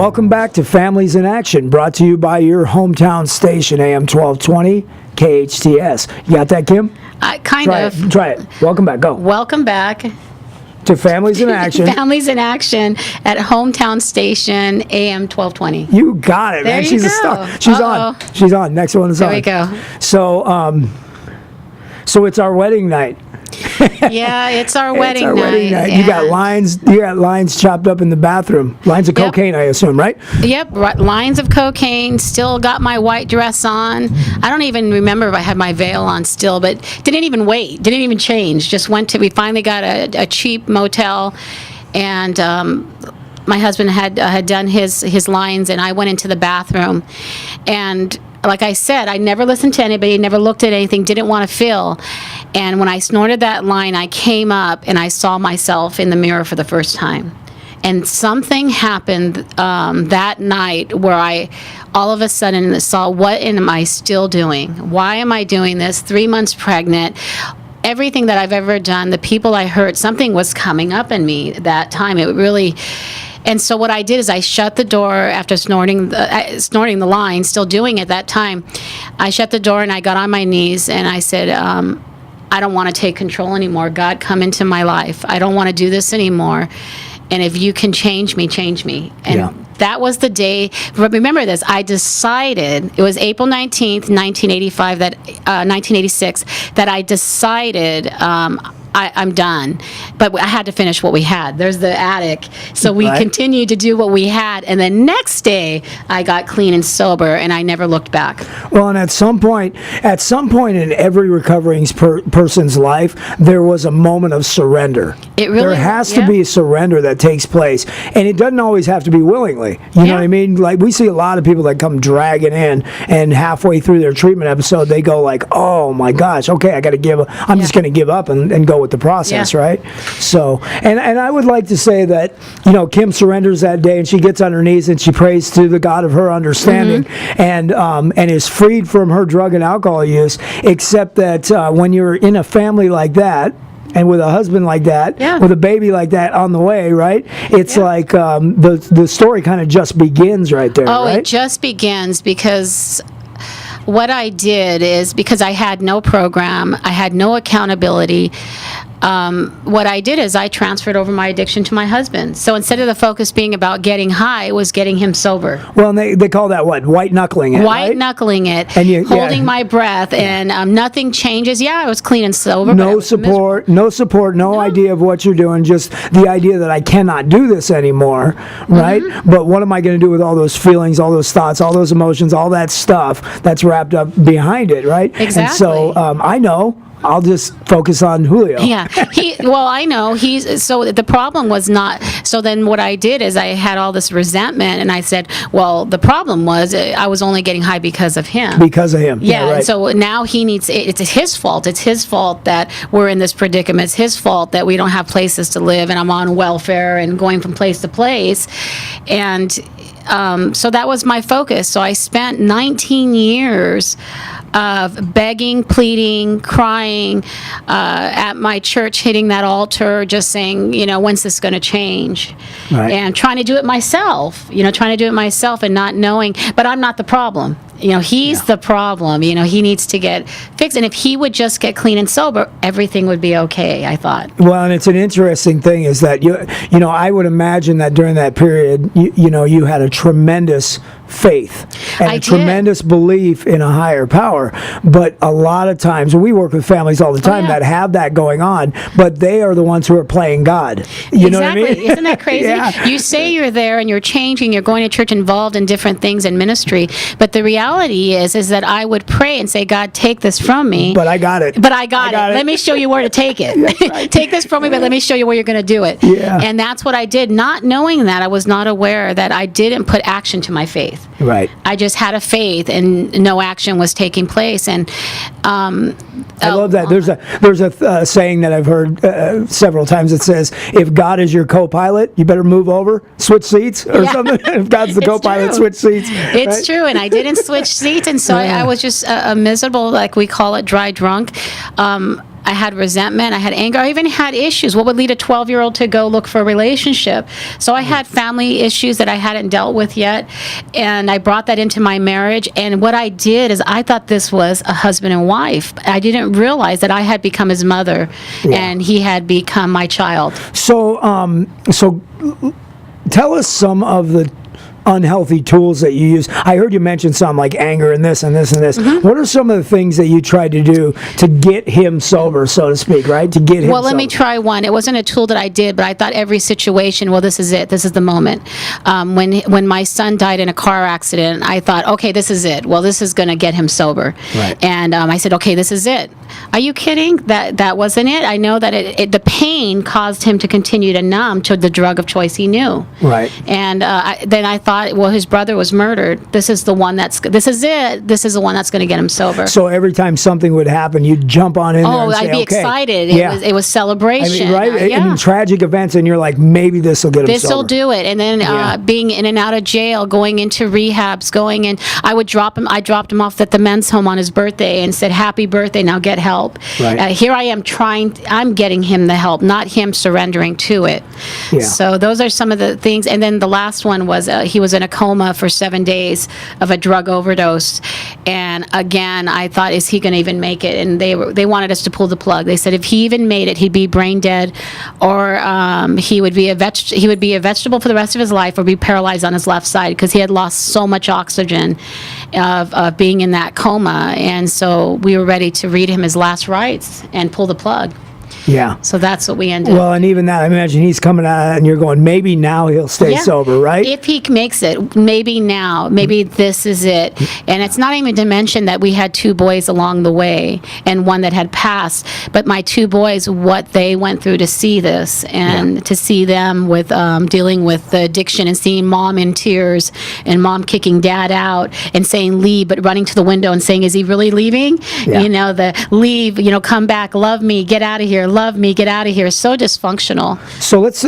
Welcome back to Families in Action, brought to you by your hometown station, AM 1220, KHTS. You got that, Kim? Try it. Welcome back. Go. Welcome back to Families in Action. Families in Action at hometown station, AM 1220. You got it, there man. You She's go. a star. She's on. She's on. Next one is there on. There we go. So it's our wedding night. Yeah, it's our wedding night. You got lines chopped up in the bathroom. Lines of cocaine, I assume, right? Yep, lines of cocaine. Still got my white dress on. I don't even remember if I had my veil on still, but didn't even wait. Didn't even change. Just we finally got a cheap motel, and my husband had done his lines, and I went into the bathroom, and like I said, I never listened to anybody, never looked at anything, didn't want to feel. And when I snorted that line, I came up and I saw myself in the mirror for the first time. And something happened that night where I all of a sudden saw, what am I still doing? Why am I doing this? 3 months pregnant. Everything that I've ever done, the people I hurt, something was coming up in me that time. It really... And so what I did is I shut the door after snorting the line, still doing it that time. I shut the door and I got on my knees and I said, I don't want to take control anymore. God, come into my life. I don't want to do this anymore. And if you can change me, change me. And that was the day. Remember this. I decided, it was April 19th, 1986, that I decided I'm done. But I had to finish what we had. There's the attic. So we continued to do what we had. And the next day, I got clean and sober, and I never looked back. Well, and at some point in every recovering person's life, there was a moment of surrender. There has to be a surrender that takes place. And it doesn't always have to be willingly. You know what I mean? Like, we see a lot of people that come dragging in, and halfway through their treatment episode, they go like, oh my gosh, okay, I got to give up. I'm just going to give up and go with the process, right? So, and I would like to say that, Kim surrenders that day and she gets on her knees and she prays to the God of her understanding, and is freed from her drug and alcohol use, except that when you're in a family like that, and with a husband like that, with a baby like that on the way, right? It's like the story kind of just begins right there, right? It just begins because... What I did is, because I had no program, I had no accountability, what I did is I transferred over my addiction to my husband. So instead of the focus being about getting high, it was getting him sober. Well, and they call that what? White knuckling it, White knuckling it, and holding my breath, and nothing changes. Yeah, I was clean and sober. No support, no idea of what you're doing, just the idea that I cannot do this anymore, right? But what am I going to do with all those feelings, all those thoughts, all those emotions, all that stuff that's wrapped up behind it, right? Exactly. And so I know. I'll just focus on Julio. Yeah. I know. So the problem was not, so then what I did is I had all this resentment, and I said, well, the problem was I was only getting high because of him. Because of him. Yeah, right. And so now it's his fault. It's his fault that we're in this predicament. It's his fault that we don't have places to live, and I'm on welfare and going from place to place. And so that was my focus. So I spent 19 years of begging, pleading, crying at my church, hitting that altar, just saying, when's this going to change? Right. And trying to do it myself, and not knowing, but I'm not the problem. He's the problem. He needs to get fixed. And if he would just get clean and sober, everything would be okay, I thought. Well, and it's an interesting thing is that, I would imagine that during that period, you had a tremendous faith and a tremendous belief in a higher power. But a lot of times, we work with families all the time that have that going on, but they are the ones who are playing God. You know what I mean? Isn't that crazy? You say you're there and you're changing, you're going to church, involved in different things in ministry, but the reality is that I would pray and say, God, take this from me. But I got it. Let me show you where to take it. Take this from me, but let me show you where you're going to do it. Yeah. And that's what I did. Not knowing that, I was not aware that I didn't put action to my faith. Right. I just had a faith, and no action was taking place. And I love that. There's a saying that I've heard several times that says, if God is your co-pilot, you better move over, switch seats, or something. If God's the co-pilot, switch seats. It's true, and I didn't switch seats, and so I was just a miserable, like we call it, dry drunk. I had resentment, I had anger, I even had issues. What would lead a 12-year-old to go look for a relationship? So I had family issues that I hadn't dealt with yet, and I brought that into my marriage. And what I did is I thought this was a husband and wife. I didn't realize that I had become his mother, and he had become my child. So, tell us some of the unhealthy tools that you use. I heard you mention some like anger and this and this and this. What are some of the things that you tried to do to get him sober, so to speak, right? To get him Well, let sober. me try one. It wasn't a tool that I did, but I thought every situation, well, this is it. This is the moment. When my son died in a car accident, I thought, okay, this is it. Well, this is going to get him sober. Right. And I said, okay, this is it. Are you kidding? That wasn't it. I know that the pain caused him to continue to numb to the drug of choice he knew. Right. And then I thought, well, his brother was murdered. This is the one this is it. This is the one that's going to get him sober. So every time something would happen, you'd jump on in there and say, I'd be okay. excited. Yeah. It was celebration. I mean, right? Yeah. I mean, tragic events, and you're like, maybe this will get him sober. This will do it. And then being in and out of jail, going into rehabs, going in. I would drop him. I dropped him off at the men's home on his birthday and said, "Happy birthday! Now get help." Right. Here I am I'm getting him the help, not him surrendering to it. Yeah. So those are some of the things. And then the last one was he was in a coma for 7 days of a drug overdose. And again, I thought, is he going to even make it? And they wanted us to pull the plug. They said if he even made it, he'd be brain dead, or he would be a vegetable for the rest of his life, or be paralyzed on his left side, because he had lost so much oxygen of being in that coma. And so we were ready to read him his last rites and pull the plug. Yeah. So that's what we ended. Well, and even that, I imagine he's coming out, and you're going, maybe now he'll stay sober, right? If he makes it, maybe now, maybe this is it. And it's not even to mention that we had 2 boys along the way, and one that had passed. But my 2 boys, what they went through to see this, and to see them with dealing with the addiction, and seeing mom in tears, and mom kicking dad out and saying leave, but running to the window and saying, is he really leaving? Yeah. You know, the leave, come back, love me, get out of here, love me, get out of here. So dysfunctional. So let's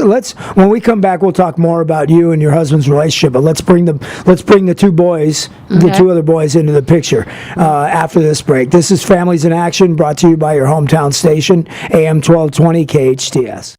when we come back, we'll talk more about you and your husband's relationship. But let's bring the 2 boys, the 2 other boys, into the picture after this break. This is Families in Action, brought to you by your hometown station, AM 1220 KHTS.